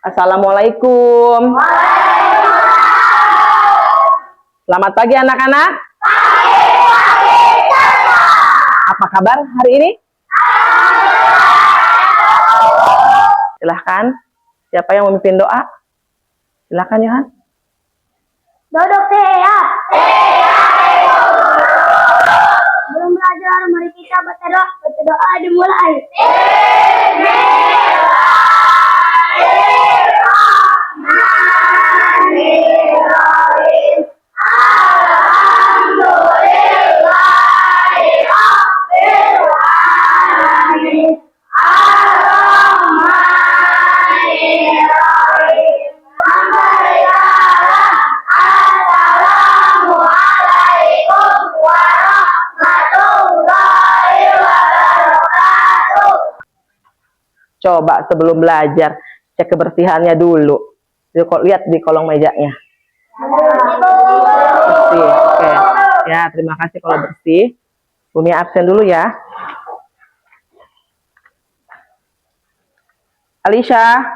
Assalamualaikum. Selamat pagi anak-anak. Apa kabar hari ini? Silahkan. Siapa yang memimpin doa? Silahkan Yohan. Duduk siap. Belum belajar, mari kita berdoa. Berdoa dimulai. Coba sebelum belajar cek kebersihannya dulu. Lihat di kolong mejanya. Bersih. Oke. Ya, terima kasih kalau bersih. Bumi absen dulu ya. Alisha.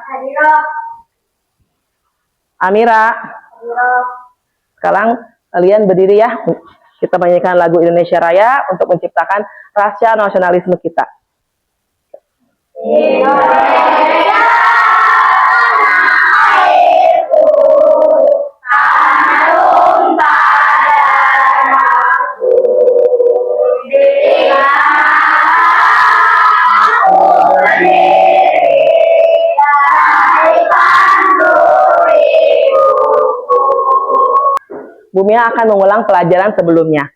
Amira. Sekarang kalian berdiri ya. Kita menyanyikan lagu Indonesia Raya untuk menciptakan rasa nasionalisme kita. Indonesia tanah airku, tanah tumpah darahku, dirilah aku berdiri dari panggul ibuku. Bumi akan mengulang pelajaran sebelumnya.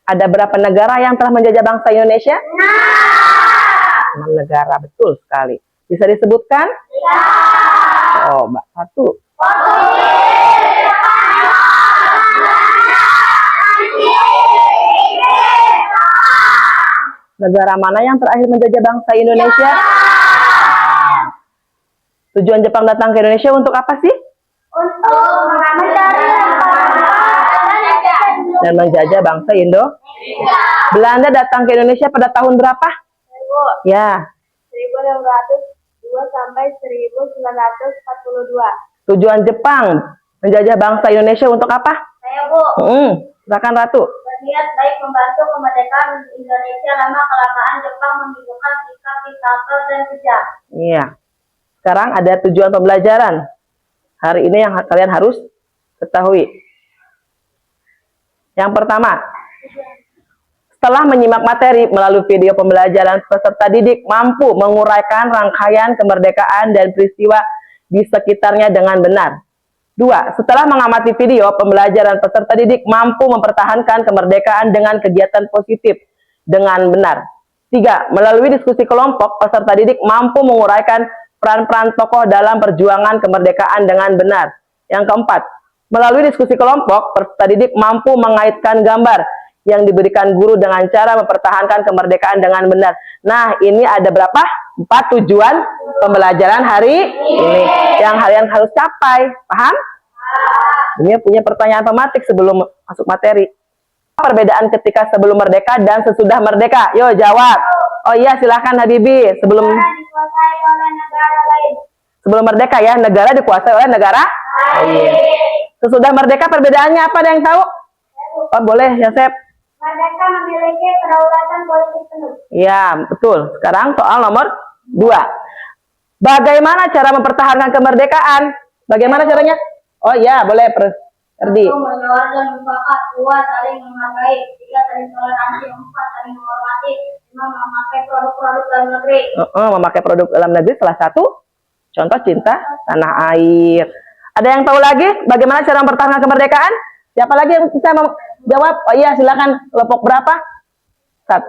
Ada berapa negara yang telah menjajah bangsa Indonesia? 6 negara, betul sekali. Bisa disebutkan? Ya. Coba, 1. Negara mana yang terakhir menjajah bangsa Indonesia? Tujuan Jepang datang ke Indonesia untuk apa sih? Untuk mencari Dan menjajah bangsa Indonesia. Belanda datang ke Indonesia pada tahun berapa? Ya. 1602 sampai 1942. Tujuan Jepang menjajah bangsa Indonesia untuk apa? Saya, Bu. Silakan Ratu. Berniat baik membantu kemerdekaan Indonesia, lama-kelamaan Jepang menunjukkan sikap diktator dan kejam. Iya. Sekarang ada tujuan pembelajaran. Hari ini yang kalian harus ketahui. Yang pertama, setelah menyimak materi melalui video pembelajaran, peserta didik mampu menguraikan rangkaian kemerdekaan dan peristiwa di sekitarnya dengan benar. 2. Setelah mengamati video pembelajaran, peserta didik mampu mempertahankan kemerdekaan dengan kegiatan positif dengan benar. 3. Melalui diskusi kelompok, peserta didik mampu menguraikan peran-peran tokoh dalam perjuangan kemerdekaan dengan benar. Yang keempat, melalui diskusi kelompok, peserta didik mampu mengaitkan gambar yang diberikan guru dengan cara mempertahankan kemerdekaan dengan benar. Nah, ini ada berapa? 4 tujuan pembelajaran hari ini yang kalian harus capai. Paham? Ini punya pertanyaan pematik sebelum masuk materi. Apa perbedaan ketika sebelum merdeka dan sesudah merdeka? Yo, jawab. Oh iya, silahkan Habibi. Sebelum Dikuasai oleh negara lain. Sebelum merdeka ya, negara dikuasai oleh negara lain. Sesudah merdeka perbedaannya apa? Ada yang tahu? Oh, boleh, Yosep. Merdeka memiliki kedaulatan politik penuh. Ya, betul. Sekarang soal nomor 2. Bagaimana cara mempertahankan kemerdekaan? Bagaimana caranya? Oh ya, boleh, Erdi. 1. Menyewa dan mufakat. 2. Saling menghargai. 3. Saling toleransi. 4. Saling menghormati. 5. Memakai produk-produk dalam negeri. Memakai produk dalam negeri salah satu contoh cinta tanah air. Ada yang tahu lagi bagaimana cara mempertahankan kemerdekaan? Siapa lagi yang bisa jawab? Oh iya, silakan. Kelompok berapa? 1.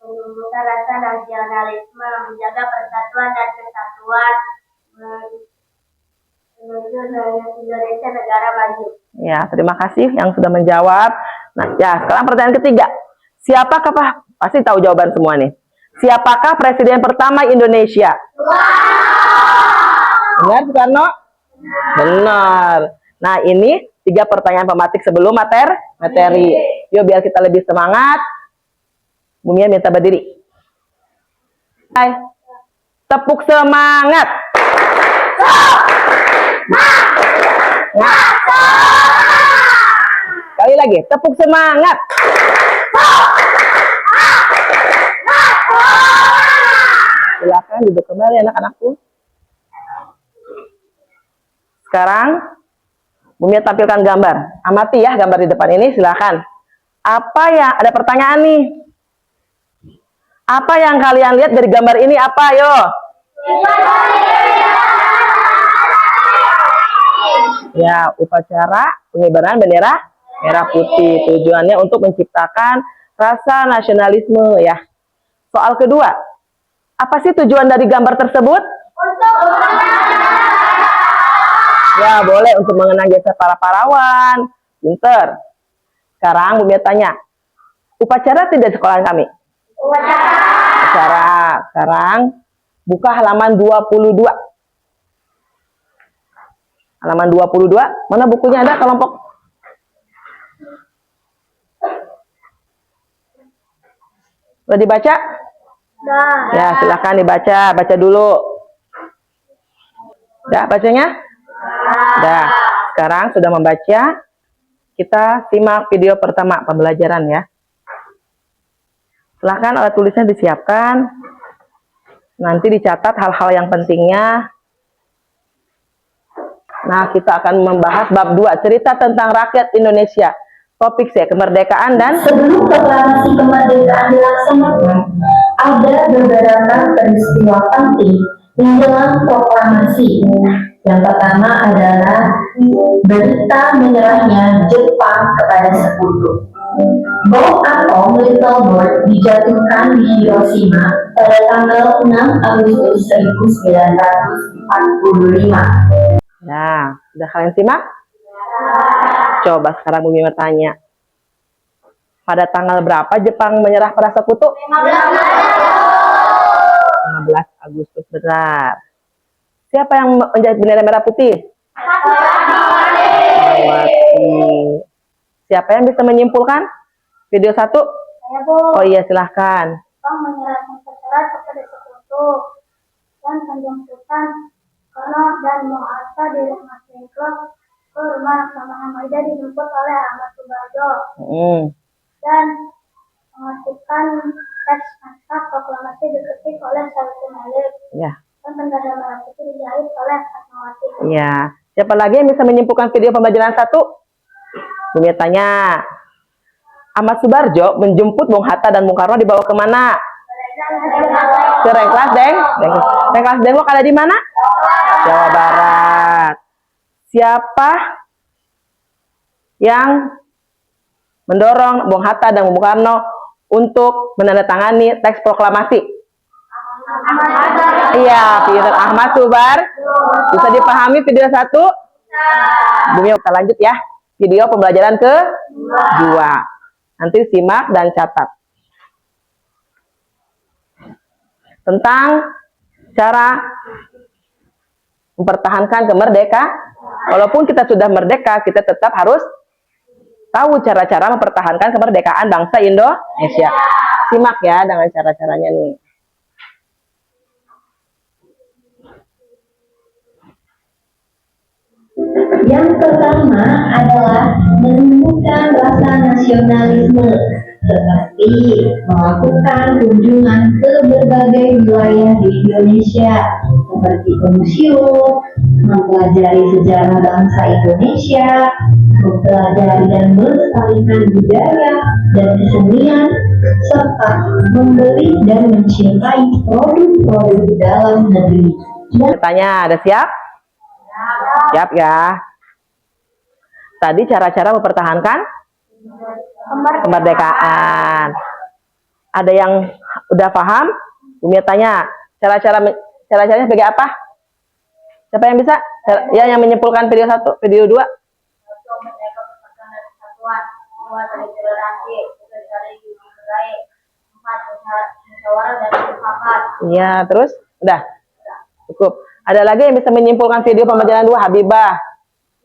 Menumbuhkan rasa nasionalisme, menjaga persatuan dan kesatuan, menuju Indonesia negara maju. Ya, terima kasih yang sudah menjawab. Nah, ya, sekarang pertanyaan ketiga. Siapakah, pasti tahu jawaban semua nih. Siapakah presiden pertama Indonesia? Benar, Soekarno? Benar. Nah, ini 3 pertanyaan pematik sebelum materi. Yuk, biar kita lebih semangat. Bumia minta berdiri. Hai. Tepuk semangat. Sekali lagi, tepuk semangat. Silakan duduk kembali anak-anakku. Sekarang Bumi tampilkan gambar. Amati ya gambar di depan ini, silakan. Apa yang ada pertanyaan nih? Apa yang kalian lihat dari gambar ini apa, yo? Ya, upacara pengibaran bendera merah putih. Tujuannya untuk menciptakan rasa nasionalisme ya. Soal kedua, apa sih tujuan dari gambar tersebut? Ya, boleh untuk mengenang jasa para pahlawan. Pinter. Sekarang Bumi tanya, upacara tidak sekolah kami? Upacara. Sekarang buka halaman 22. Halaman 22, mana bukunya ada kelompok? Sudah dibaca? Ya, silakan dibaca. Baca dulu. Udah bacanya? Udah. Sekarang sudah membaca. Kita simak video pertama pembelajaran ya. Silakan alat tulisnya disiapkan. Nanti dicatat hal-hal yang pentingnya. Nah, kita akan membahas bab 2, cerita tentang rakyat Indonesia. Topik saya kemerdekaan dan sebelum proklamasi kemerdekaan dilaksanakan, ada beberapa peristiwa penting menjelang proklamasi. Yang pertama adalah berita menyerahnya Jepang kepada sekutu. Bom atom Little Boy dijatuhkan di Hiroshima pada tanggal 6 Agustus 1945. Nah, sudah kalian simak? Coba sekarang Bumi bertanya. Pada tanggal berapa Jepang menyerah pada sekutu? 15 Agustus, benar. Siapa yang menjahit bendera merah putih? Megawati. Siapa yang bisa menyimpulkan? Video 1? Saya, Bu. Oh iya, silahkan. Jepang menyerahkan serat kepada sekutu dan penjemputan Soekarno dan Muhatta di rumah Sengklok ke rumah Laksamana Maida dijemput oleh Ahmad Subarjo dan mengajukan teks naskah proklamasi diketik oleh Saiful Malik Ya. dan bendera merah putih dijahit oleh Fatmawati. Ya. Siapa lagi yang bisa menyimpulkan video pembelajaran 1? Bumi tanya. Ahmad Subarjo menjemput Bung Hatta dan Bung Karno dibawa kemana? Ke Rengklas Deng. Rengklas Dengklok ada di mana? Jawa Barat. Siapa yang mendorong Bung Hatta dan Bung Karno untuk menandatangani teks proklamasi? Iya, pinter. Ahmad Subarjo. Bisa dipahami video 1? Bumi kita lanjut ya. Video pembelajaran ke-2. Nanti simak dan catat. Tentang cara mempertahankan kemerdekaan. Walaupun kita sudah merdeka, kita tetap harus tahu cara-cara mempertahankan kemerdekaan bangsa Indonesia. Simak ya dengan cara-caranya nih. Yang pertama adalah menumbuhkan rasa nasionalisme, seperti melakukan kunjungan ke berbagai wilayah di Indonesia, seperti ke museum, mempelajari sejarah bangsa Indonesia, mempelajari dan melestarikan budaya dan kesenian, serta membeli dan mencintai produk-produk dalam negeri. Tanya, ada siap? Siap ya. Tadi cara-cara mempertahankan kemerdekaan. Ada yang udah paham? Bumi tanya, cara-caranya sebagai apa? Siapa yang bisa? Ya, yang menyimpulkan video 1, video 2. Iya, terus? Udah? Cukup. Ada lagi yang bisa menyimpulkan video pembelajaran 2, Habibah?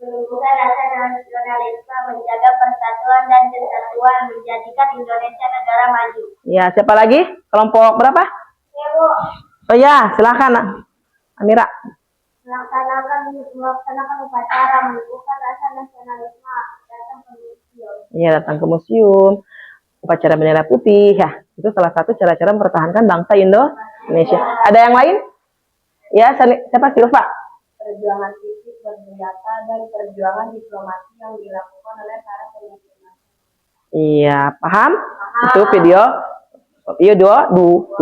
Menumbuhkan rasa nasionalisme, menjaga persatuan dan kesatuan, menjadikan Indonesia negara maju. Ya, siapa lagi? Kelompok berapa? Ya, Bu. Oh ya, silakan Amira. melaksanakan upacara menumbuhkan rasa nasionalisme, datang ke museum. Iya, datang ke museum, upacara bendera putih, ya itu salah satu cara-cara mempertahankan bangsa Indonesia. Ada yang lain? Ya, siapa Silva? Perjuangan fisik bersenjata dan perjuangan diplomasi yang dilakukan oleh para pemimpin. Iya, paham? Itu video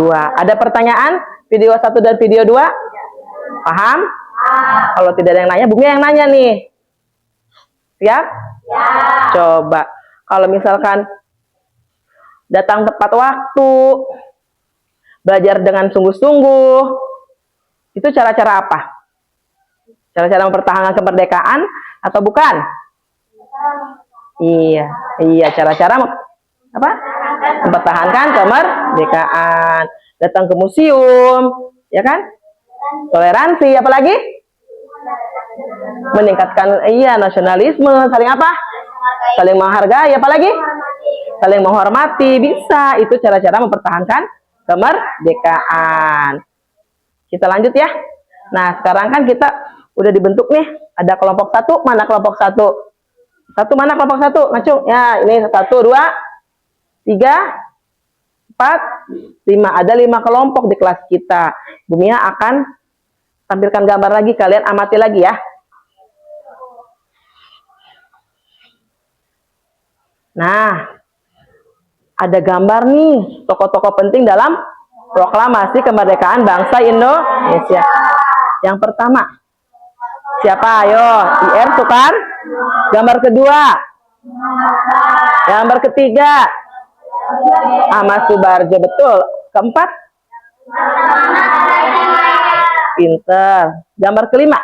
dua. Ada pertanyaan? Video 1 dan video 2? Paham? Kalau tidak ada yang nanya, Bumi yang nanya nih. Siap? Ya. Coba. Kalau misalkan datang tepat waktu, belajar dengan sungguh-sungguh, itu cara-cara apa? Cara-cara mempertahankan kemerdekaan atau bukan? Iya, cara-cara apa? Mempertahankan kemerdekaan. Datang ke museum, ya kan? Toleransi, apalagi? Meningkatkan nasionalisme, saling apa? Saling menghargai, apalagi? Saling menghormati, bisa. Itu cara-cara mempertahankan kemerdekaan. Kita lanjut ya. Nah, sekarang kan kita udah dibentuk nih. Ada kelompok 1, mana kelompok 1? Mana kelompok 1? Ngacung. Ya, ini 1, 2, 3, 4, 5. Ada 5 kelompok di kelas kita. Bumia akan tampilkan gambar lagi, kalian amati lagi ya. Nah, ada gambar nih tokoh-tokoh penting dalam proklamasi kemerdekaan bangsa Indonesia. Yang pertama, siapa? Ayo, IR Soekarno. Gambar kedua, gambar ketiga, Ahmad Subarjo, betul. Keempat, pinter. Gambar kelima,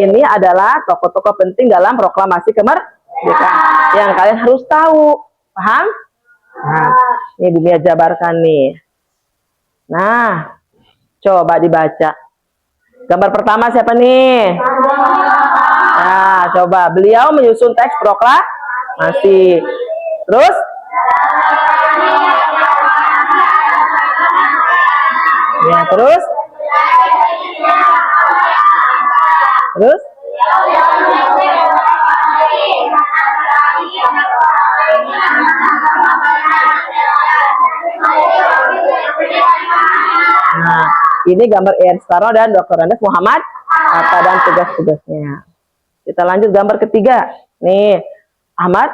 ini adalah tokoh-tokoh penting dalam proklamasi kemerdekaan yang kalian harus tahu. Paham? Nah, ini Bumi jabarkan nih. Nah, coba dibaca. Gambar pertama siapa nih? Nah, coba. Beliau menyusun teks proklamasi. Terus? Ya, terus? Terus? Nah, ini gambar Ian Soekarno dan Dr. Andes Muhammad Hatta dan tugas-tugasnya. Kita lanjut gambar ketiga. Nih, Ahmad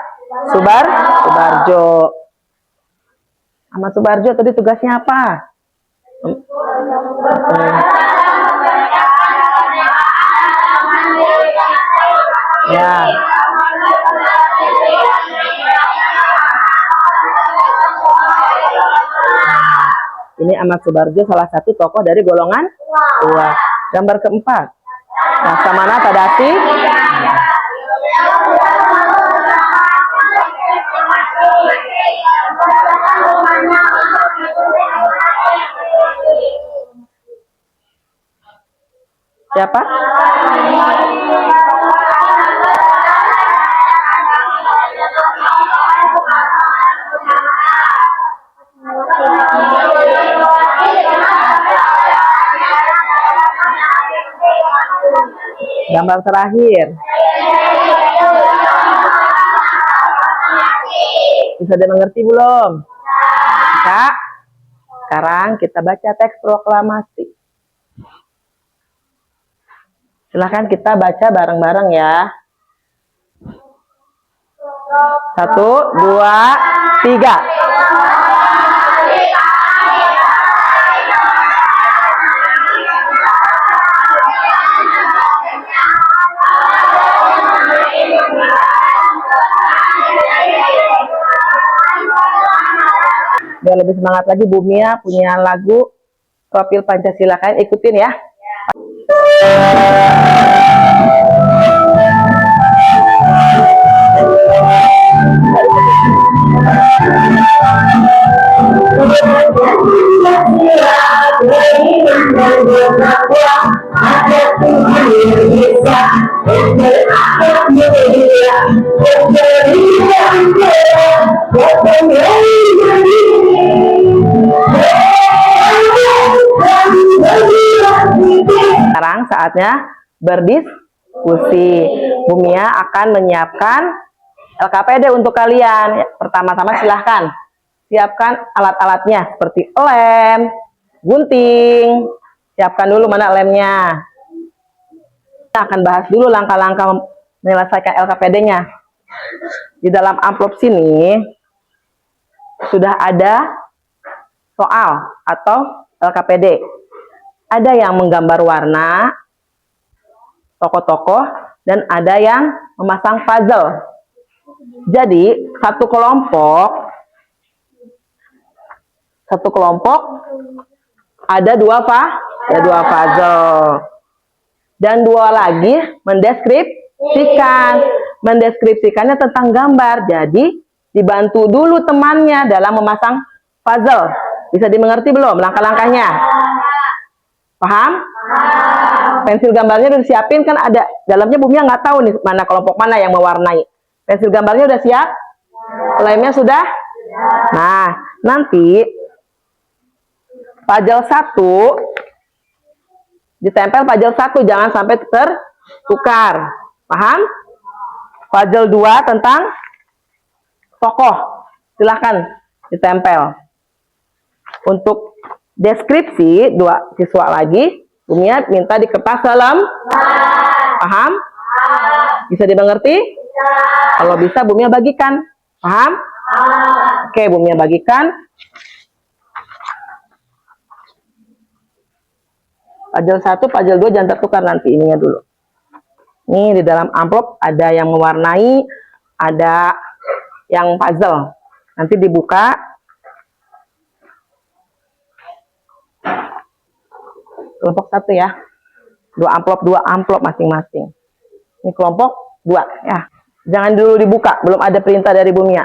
Subarjo. Ahmad Subarjo tadi tugasnya apa? Ya. Ini Ahmad Subarjo salah satu tokoh dari golongan tua. Gambar keempat, Laksamana Tadasi. Siapa? Gambar terakhir. Bisa dimengerti belum? Kak, sekarang kita baca teks proklamasi. Silahkan kita baca bareng-bareng ya. 1, 2, 3. Biar lebih semangat lagi, Bumia punya lagu Profil Pancasila, kalian ikutin ya. saatnya berdiskusi. Bu Mia akan menyiapkan LKPD untuk kalian. Pertama-tama silahkan siapkan alat-alatnya seperti lem, gunting. Siapkan dulu mana lemnya. Kita akan bahas dulu langkah-langkah menyelesaikan LKPD-nya. Di dalam amplop sini sudah ada soal atau LKPD. Ada yang menggambar warna, tokoh-tokoh, dan ada yang memasang puzzle. Jadi satu kelompok ada dua puzzle, dan dua lagi mendeskripsikannya tentang gambar. Jadi dibantu dulu temannya dalam memasang puzzle. Bisa dimengerti belum langkah-langkahnya? Paham? Pensil gambarnya udah disiapin kan, ada dalamnya. Bu Mia nggak tahu nih mana kelompok mana yang mewarnai. Pensil gambarnya udah siap? Lemnya sudah? Nah, nanti puzzle 1 ditempel puzzle 1, jangan sampai tertukar. Paham? Puzzle 2 tentang tokoh, silahkan ditempel. Untuk deskripsi dua siswa lagi, Bu Mia minta di kertas helm. Paham? Bisa dimengerti? Kalau bisa Bu Mia bagikan. Paham? Oke, Bu Mia bagikan. Puzzle 1, puzzle 2 jangan tertukar nanti ininya dulu. Ini di dalam amplop ada yang mewarnai, ada yang puzzle. Nanti dibuka. Kelompok 1 ya. 2 amplop masing-masing. Ini kelompok 2 ya. Jangan dulu dibuka, belum ada perintah dari Bu Mia.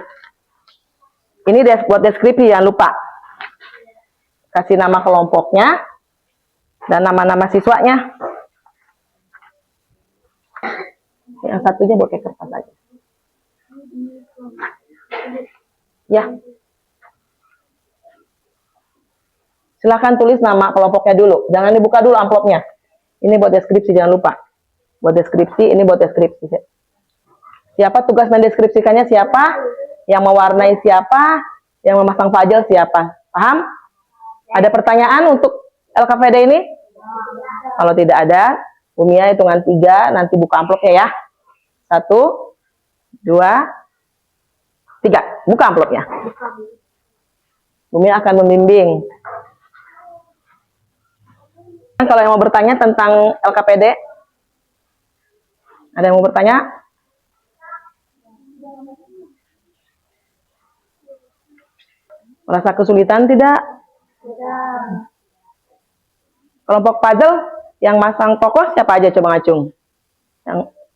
Ini buat deskripsi, jangan lupa. Kasih nama kelompoknya dan nama-nama siswanya. Yang satunya pakai kertas aja. Ya. Silahkan tulis nama kelompoknya dulu. Jangan dibuka dulu amplopnya. Ini buat deskripsi, jangan lupa. Buat deskripsi, ini buat deskripsi. Siapa tugas mendeskripsikannya, siapa? Yang mewarnai siapa? Yang memasang puzzle siapa? Paham? Ada pertanyaan untuk LKPD ini? Kalau tidak ada, Bu Mia hitungan 3, nanti buka amplopnya ya. 1, 2, 3. Buka amplopnya. Bu Mia akan membimbing. Kalau yang mau bertanya tentang LKPD, ada yang mau bertanya? Merasa kesulitan tidak? Kelompok puzzle yang masang tokoh siapa aja, coba ngacung.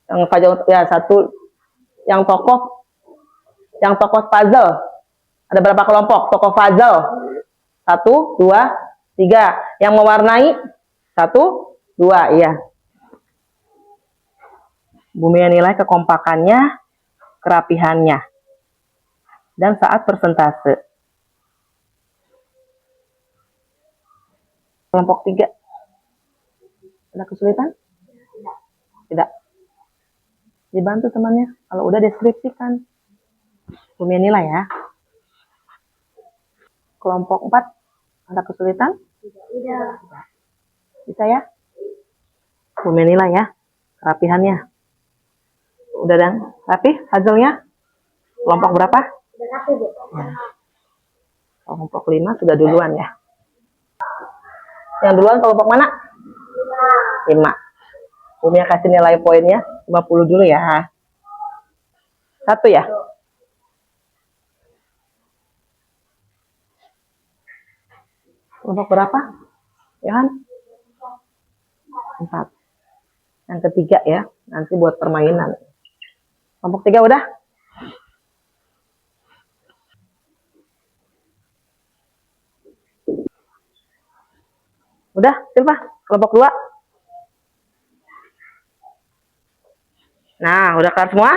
Yang puzzle ya, 1 yang tokoh puzzle. Ada berapa kelompok tokoh puzzle? 1, 2, 3. Yang mewarnai 1, 2, iya. Bu Mia nilai kekompakannya, kerapihannya, dan saat persentase. Kelompok 3. Ada kesulitan? Tidak. Dibantu temannya. Kalau udah deskripsikan. Bu Mia nilai ya. Kelompok 4. Ada kesulitan? Tidak. Bisa ya? Bu Mia nilai ya. Kerapihannya. Udah dan rapi puzzle-nya? Kelompok berapa? Sudah rapi, Bu. Ya. Kelompok 5 sudah duluan ya. Yang duluan kelompok mana? 5. Bu Mia kasih nilai poinnya 50 dulu ya. 1 ya. Kelompok berapa? Ya kan? 4. Yang ketiga ya, nanti buat permainan. Kelompok 3 udah? Udah, Silva? Kelompok 2? Nah, udah kelar semua?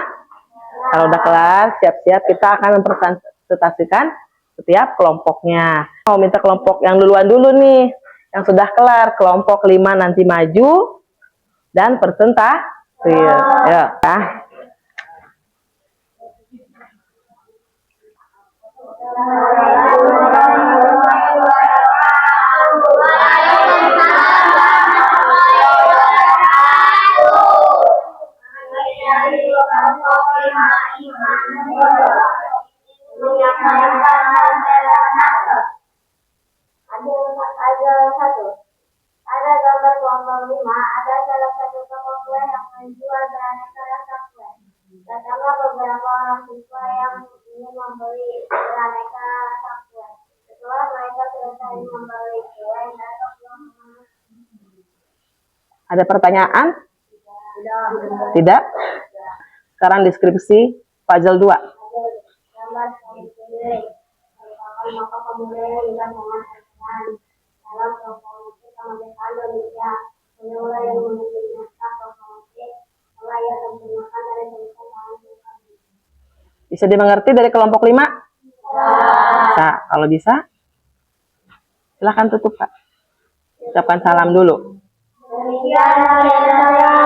Kalau udah kelar, siap-siap kita akan mempresentasikan setiap kelompoknya. Mau minta kelompok yang duluan dulu nih, yang sudah kelar. Kelompok 5 nanti maju, dan presentasi. Ya. Ada gambar kelompok 5, ada salah satu toko kue yang menjual beraneka rasa kue. Datanglah beberapa orang siswa yang ingin membeli beraneka rasa kue. Setelah mereka selesai membeli kue, mereka pulang ke rumah. Ada pertanyaan? Tidak. Tidak? Sekarang deskripsi puzzle 2. Gambar sendiri. Maka kemudian dengan mengatakan dalam proklamasi kemerdekaan Indonesia mulai yang menuju naskah proklamasi mulai yang sempurnakan dari tulisan tangan Soekarno. Bisa dimengerti dari kelompok 5? Bisa. Kalau bisa, silahkan tutup, Pak. Ucapkan salam dulu. Demikian saya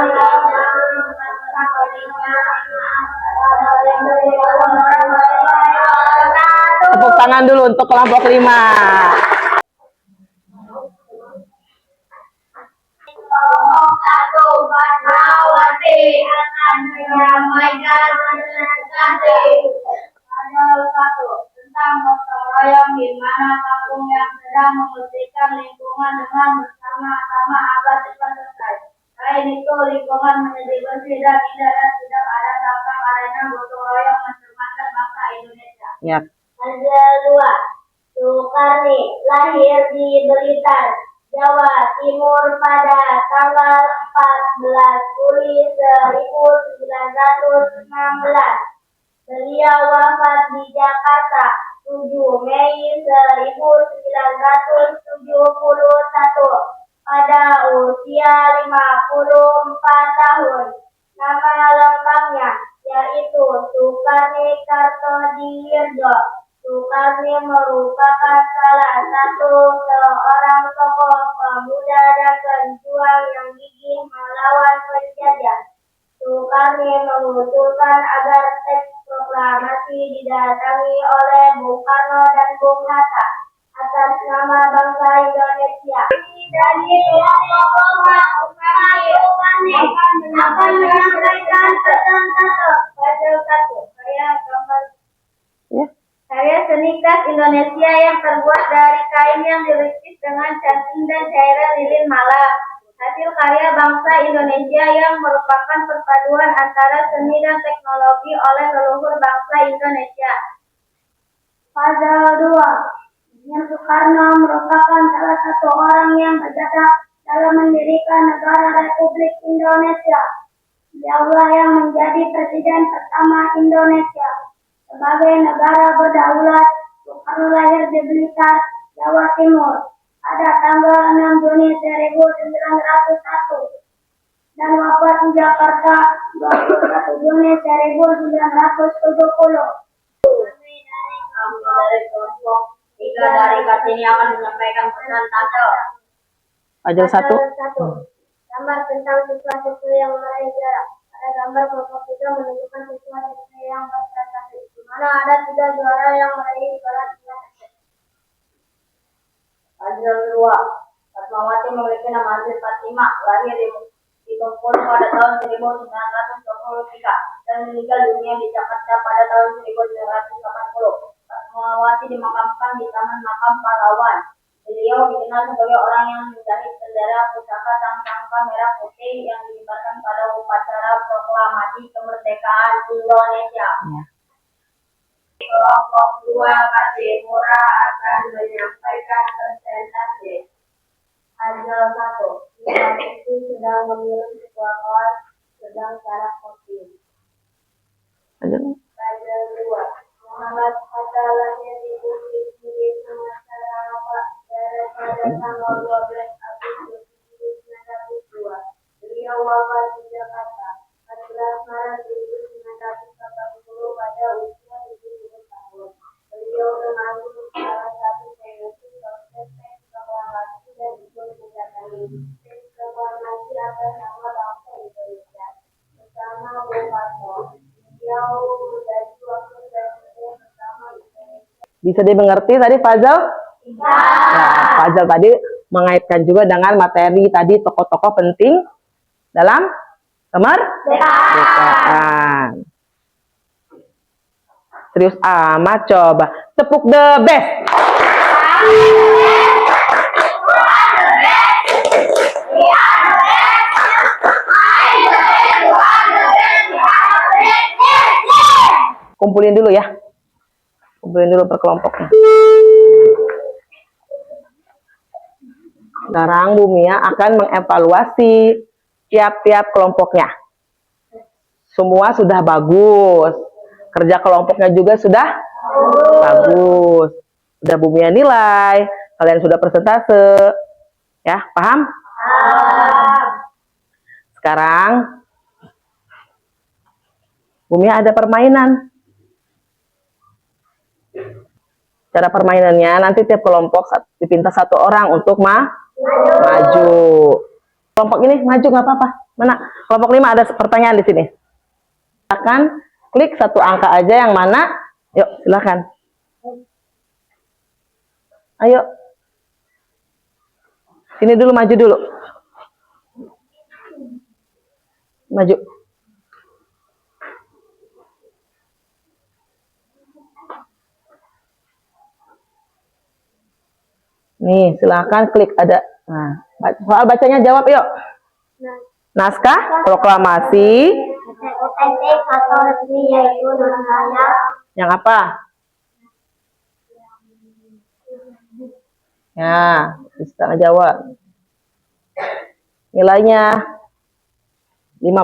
Tepuk tangan dulu untuk kelompok 5. Satu Fatmawati akan menyampaikan presentasi. Panel 1 tentang gotong royong di mana kampung yang sedang membersihkan lingkungan dengan bersama-sama agar cepat selesai. Selain itu, lingkungan menjadi bersih dan indah dan tidak ada sampah karena gotong royong mencerminkan bangsa Indonesia. Ya. Puzzle 2. Soekarni lahir di Blitar, Jawa Timur pada tanggal 14 Juli 1916. Beliau wafat di Jakarta 7 Mei 1971 pada usia 54 tahun. Nama lengkapnya yaitu Soekarni Kartodiwirjo. Soekarni merupakan salah satu seorang tokoh pemuda dan pejuang yang gigih melawan penjajah. Soekarni mengusulkan agar teks proklamasi didatangi oleh Bung Karno dan Bung Hatta atas nama bangsa Indonesia. Dari kelompok akan menyampaikan pesan satu. Karya seni khas Indonesia yang terbuat dari kain yang dilukis dengan cantik dan cairan lilin malam. Hasil karya bangsa Indonesia yang merupakan perpaduan antara seni dan teknologi oleh leluhur bangsa Indonesia. Puzzle 2. Yang Soekarno merupakan salah satu orang yang berjasa dalam mendirikan negara Republik Indonesia. Dialah yang menjadi presiden pertama Indonesia. Sebagai negara berdaulat, Soekarno lahir di Blitar, Jawa Timur pada tanggal 6 Juni 1901 dan wafat di Jakarta 21 Juni 1970. Dari kelompok 3 dari Kartini akan menyampaikan pesan tante. Puzzle 1. Gambar tentang siswa-siswi yang meraih jarak. Pada gambar kelompok 3 menunjukkan siswa-siswi yang berprestasi, di mana ada 3 juara yang meraih gelar prestasi. Puzzle 2. Fatmawati memiliki nama asli Fatimah, lahir di Bengkulu pada tahun 1923 dan meninggal dunia di Jakarta pada tahun 1980. Fatmawati dimakamkan di Taman Makam Pahlawan. Beliau dikenal sebagai orang yang menjahit bendera pusaka sangka merah putih yang dikibarkan pada upacara proklamasi kemerdekaan Indonesia. Ya. Kelompok 2 Katimura akan menyampaikan presentasi. Puzzle 1. Siswa-siswi sedang meminum sebuah kelas sedang cara kopi. Puzzle. Puzzle 2. Muhammad Hatta lahir di Bukit Tinggi, Sumatera Barat pada tanggal 12 Agustus 1902. Beliau wafat di Jakarta 14 Maret 1980 pada usia 70 tahun. Beliau termasuk salah satu pengusung proses teks proklamasi dan ikut mendatangi teks proklamasi atas nama bangsa Bisa dimengerti tadi Fazal? Ya, Fazal tadi mengaitkan juga dengan materi tadi tokoh-tokoh penting dalam kemerdekaan. Serius amat, coba tepuk the best. Kumpulin dulu ya. Kumpulin dulu per kelompoknya. Sekarang Bu Mia akan mengevaluasi tiap-tiap kelompoknya. Semua sudah bagus. Kerja kelompoknya juga sudah bagus. Sudah Bu Mia nilai. Kalian sudah persentase. Ya, paham? Sekarang Bu Mia ada permainan. Cara permainannya nanti tiap kelompok dipinta satu orang untuk maju. Kelompok ini maju nggak apa-apa. Mana? Kelompok 5 ada pertanyaan di sini. Silakan klik satu angka aja yang mana. Yuk, silakan. Ayo. Sini dulu, maju dulu. Maju. Nih, silakan klik ada. Nah, soal bacanya jawab yuk. Naskah proklamasi atau resmi yaitu namanya yang apa? Ya, bisa jawab. Nilainya 50.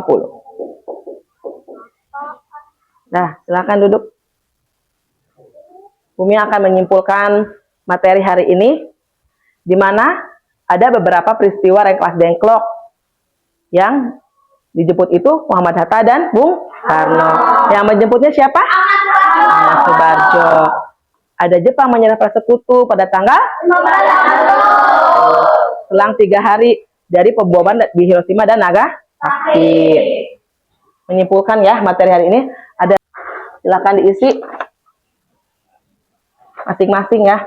Nah, silakan duduk. Bumi akan menyimpulkan materi hari ini, di mana ada beberapa peristiwa Rengas Dengklok yang dijemput itu Muhammad Hatta dan Bung Karno. Yang menjemputnya siapa? Ahmad Subarjo. Ada Jepang menyerah persekutu pada tanggal 15. Selang 3 hari dari pemboman di Hiroshima dan Nagasaki. Menyimpulkan ya materi hari ini, ada, silakan diisi masing-masing ya.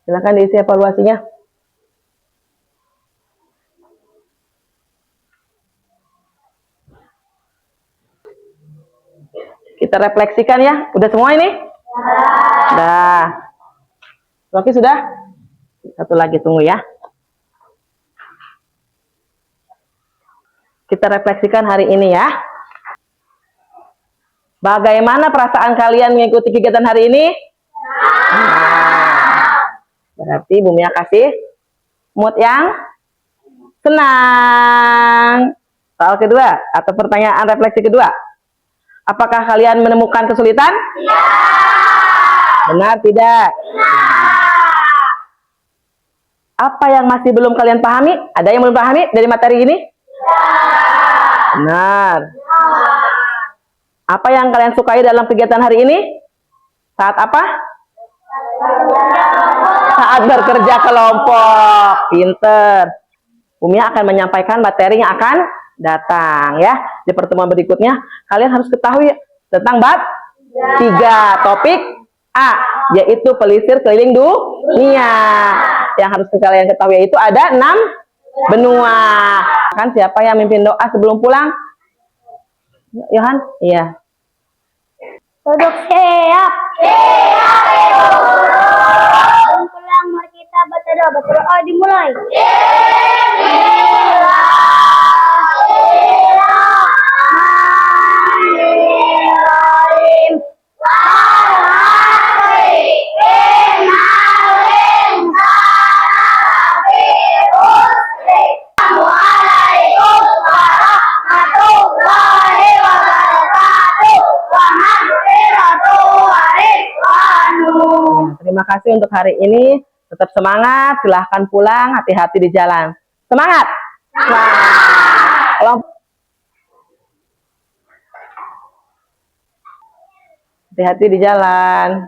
Silakan diisi evaluasinya. Kita refleksikan ya. Udah semua ini? Udah. Oke, sudah? Satu lagi, tunggu ya. Kita refleksikan hari ini ya. Bagaimana perasaan kalian mengikuti kegiatan hari ini? Berarti Bu Mia kasih mood yang senang. Soal kedua atau pertanyaan refleksi kedua. Apakah kalian menemukan kesulitan? Ya. Benar tidak? Apa yang masih belum kalian pahami? Ada yang belum pahami dari materi ini? Ya. Benar. Ya. Apa yang kalian sukai dalam kegiatan hari ini? Saat apa? Saat bekerja kelompok. Pinter. Umi akan menyampaikan materi yang akan datang ya. Di pertemuan berikutnya kalian harus ketahui tentang bab 3 topik A, yaitu pelisir keliling dunia. Yang harus kalian ketahui yaitu ada 6 benua. Kan siapa yang mimpin doa sebelum pulang? Yohan? Iya. duduk siap. Sebelum pulang mari kita baca doa. Baca doa dimulai. Terima kasih untuk hari ini. Tetap semangat, silahkan pulang, hati-hati di jalan. Semangat! Semangat! Hati-hati di jalan.